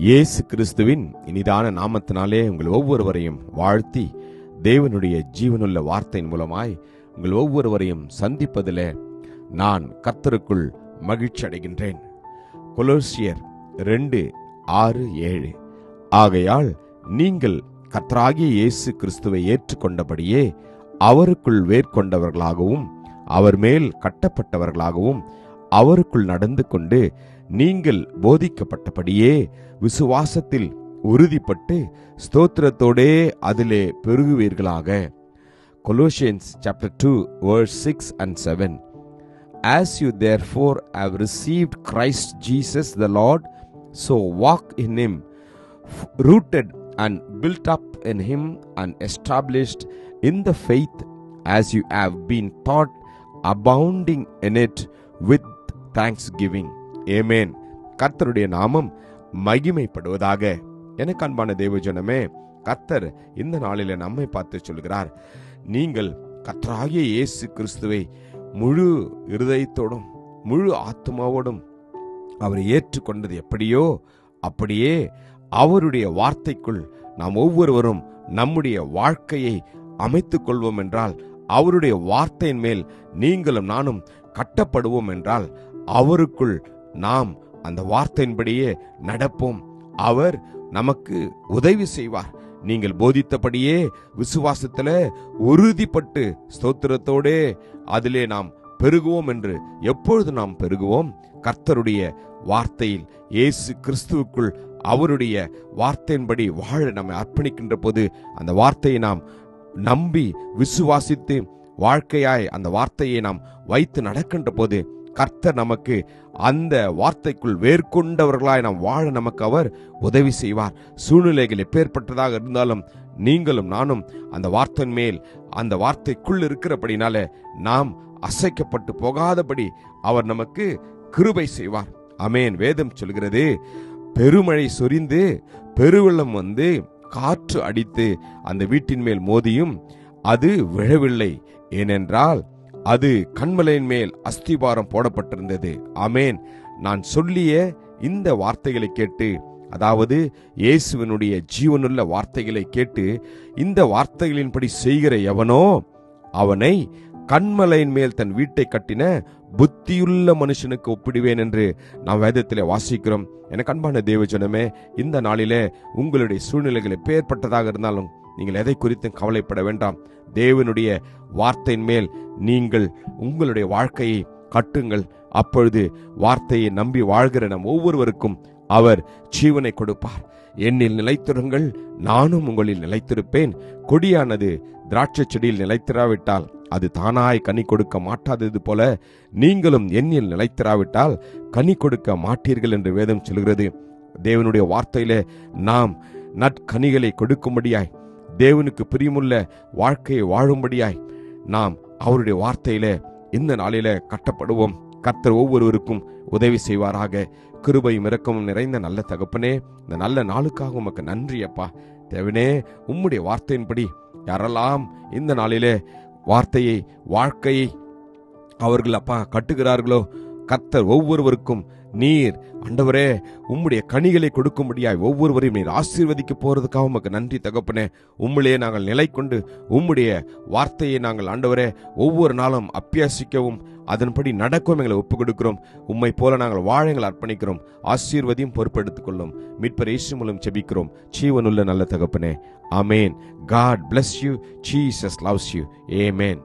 இயேசு கிறிஸ்துவின் இனிதான நாமத்தினாலே உங்கள் ஒவ்வொருவரையும் வாழ்த்தி, தேவனுடைய ஜீவனுள்ள வார்த்தையின் மூலமாய் உங்கள் ஒவ்வொருவரையும் சந்திப்பதிலே நான் கர்த்தருக்குள் மகிழ்ச்சி அடைகின்றேன். கொலோசியர் 2:6-7. ஆகையால் நீங்கள் கர்த்தராகிய இயேசு கிறிஸ்துவை ஏற்றுக்கொண்டபடியே அவருக்குள் வேர்கொண்டவர்களாகவும் அவர் மேல் கட்டப்பட்டவர்களாகவும் அவருக்குள் நடந்து கொண்டு நீங்கள் போதிக்கப்பட்டபடியே விசுவாசத்தில் உறுதிப்பட்டு ஸ்தோத்திரத்தோடே அதிலே பெருகுவீர்களாக. Colossians chapter 2 verse 6 and 7. As you therefore have received Christ Jesus the Lord, so walk in him, rooted and built up in him and established in the faith as you have been taught, abounding in it with thanksgiving. Amen. கர்த்தருடைய நாமம் மகிமைப்படுவதாக. எனக்கு அன்பான தேவஜனமே, கர்த்தர் இந்த நாளில நம்மை பார்த்து சொல்கிறார், நீங்கள் கர்த்தராகிய இயேசு கிறிஸ்துவை முழு இருதயத்தோடும் முழு ஆத்மாவோடும் அவரை ஏற்றுக்கொண்டது எப்படியோ அப்படியே அவருடைய வார்த்தைக்குள் நாம் ஒவ்வொருவரும் நம்முடைய வாழ்க்கையை அமைத்துக் கொள்வோம் என்றால், அவருடைய வார்த்தையின் மேல் நீங்களும் நானும் கட்டப்படுவோம் என்றால், அவருக்குள் நாம் அந்த வார்த்தையின்படியே நடப்போம். அவர் நமக்கு உதவி செய்வார். நீங்கள் போதித்தபடியே விசுவாசத்திலே உறுதிப்பட்டு ஸ்தோத்திரத்தோடே அதிலே நாம் பெருகுவோம் என்று எப்பொழுது நாம் பெருகுவோம்? கர்த்தருடைய வார்த்தையில் இயேசு கிறிஸ்துவுக்குள் அவருடைய வார்த்தையின்படி வாழ நம்மை அர்ப்பணிக்கின்ற போது, அந்த வார்த்தையை நாம் நம்பி விசுவாசித்து வாழ்க்கையாய் அந்த வார்த்தையை நாம் வைத்து நடக்கின்ற போது, கர்த்தர் நமக்கு அந்த வார்த்தைக்குள் வேர்கொண்டவர்களாய் நாம் வாழ நமக்கு அவர் உதவி செய்வார். சூழ்நிலைகள் எப்பேற்பட்டதாக இருந்தாலும் நீங்களும் நானும் அந்த வார்த்தையின் மேல் அந்த வார்த்தைக்குள் இருக்கிறபடினால நாம் அசைக்கப்பட்டு போகாதபடி அவர் நமக்கு கிருபை செய்வார். ஆமென். வேதம் சொல்கிறது, பெருமழை சொரிந்து பெருவெள்ளம் வந்து காற்று அடித்து அந்த வீட்டின் மேல் மோதியும் அது விழவில்லை, ஏனென்றால் அது கன்மலையின் மேல் அஸ்திபாரம் போடப்பட்டிருந்தது. ஆமென். நான் சொல்லிய இந்த வார்த்தைகளை கேட்டு, அதாவது இயேசுவினுடைய ஜீவனுள்ள வார்த்தைகளை கேட்டு இந்த வார்த்தைகளின்படி செய்கிற எவனோ அவனை கன்மலையின் மேல் தன் வீட்டை கட்டின புத்தியுள்ள மனுஷனுக்கு ஒப்பிடுவேன் என்று நாம் வேதத்திலே வாசிக்கிறோம். எனக்கு அன்பான தேவஜனமே, இந்த நாளிலே உங்களுடைய சூழ்நிலைகள் எப்பேற்பட்டதாக இருந்தாலும் நீங்கள் எதை குறித்தும் கவலைப்பட வேண்டாம். தேவனுடைய வார்த்தையின் மேல் நீங்கள் உங்களுடைய வாழ்க்கையை கட்டுங்கள். அப்பொழுது வார்த்தையை நம்பி வாழ்கிற நம் ஒவ்வொருவருக்கும் அவர் ஜீவனை கொடுப்பார். என்னில் நிலைத்திருங்கள், நானும் உங்களில் நிலைத்திருப்பேன். கொடியானது திராட்சை செடியில் நிலைத்திராவிட்டால் அது தானாய் கனி கொடுக்க மாட்டாதது போல நீங்களும் என்னில் நிலைத்திராவிட்டால் கனி கொடுக்க மாட்டீர்கள் என்று வேதம் சொல்கிறது. தேவனுடைய வார்த்தையிலே நாம் நற்கனிகளை கொடுக்கும்படியாய், தேவனுக்கு பிரியமுள்ள வாழ்க்கையை வாழும்படியாய் நாம் அவருடைய வார்த்தையில இந்த நாளில கட்டப்படுவோம். கர்த்தர் ஒவ்வொருவருக்கும் உதவி செய்வாராக. கிருபையும் இரக்கமும் நிறைந்த நல்ல தகப்பனே, இந்த நல்ல நாளுக்காக உமக்கு நன்றி அப்பா. தேவனே, உம்முடைய வார்த்தையின்படி யாரெல்லாம் இந்த நாளிலே வார்த்தையை வாழ்க்கையை அவர்கள் அப்பா கட்டுகிறார்களோ, கர்த்தர் ஒவ்வொருவருக்கும் நீர் ஆண்டவரே உம்முடைய கனிகளை கொடுக்கும்படியாய் ஒவ்வொருவரையும் நீர் ஆசீர்வதிக்க போறதுக்காக உமக்கு நன்றி தகப்பனே. உம்மிலே நாங்கள் நிலை கொண்டு உம்முடைய வார்த்தையை நாங்கள் ஆண்டவரே ஒவ்வொரு நாளும் அபியாசிக்கவும் அதன்படி நடக்கவும் எங்களை ஒப்புக் கொடுக்கிறோம். உம்மை போல நாங்கள் வாழ எங்களை அர்ப்பணிக்கிறோம். ஆசீர்வதியும் பொறுப்பெடுத்துக் கொள்ளும். மீட்பர் இயேசு மூலம் ஜெபிக்கிறோம் ஜீவனுள்ள நல்ல தகப்பனே. ஆமென். God bless you. Jesus loves you. Amen.